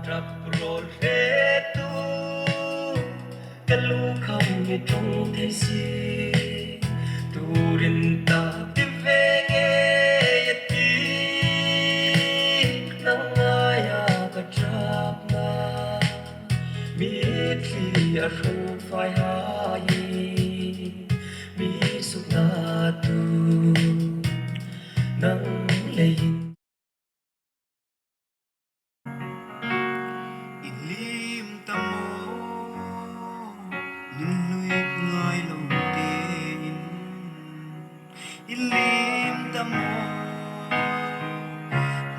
trap rol he tu kalu kham ye trong thế si tu rin ta ti ve nge ye ti nang aya ka trap na mi thi a ru phai hai mi su na tu nang lein ilim tamo nuluit ngay lồng tin ilim tamo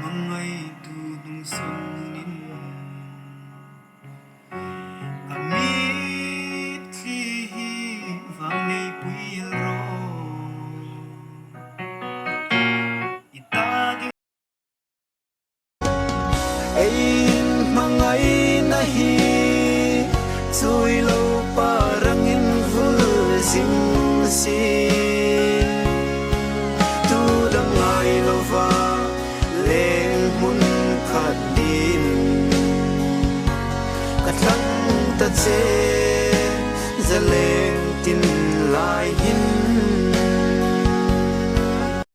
mangay tudong sunin amit lihi vang ngay puil ro itaging Ein mangay nahi Sui lâu parang in vul sing si Tu dang ay lova Leng mun khat din Kat lang ta che Za leng tin lai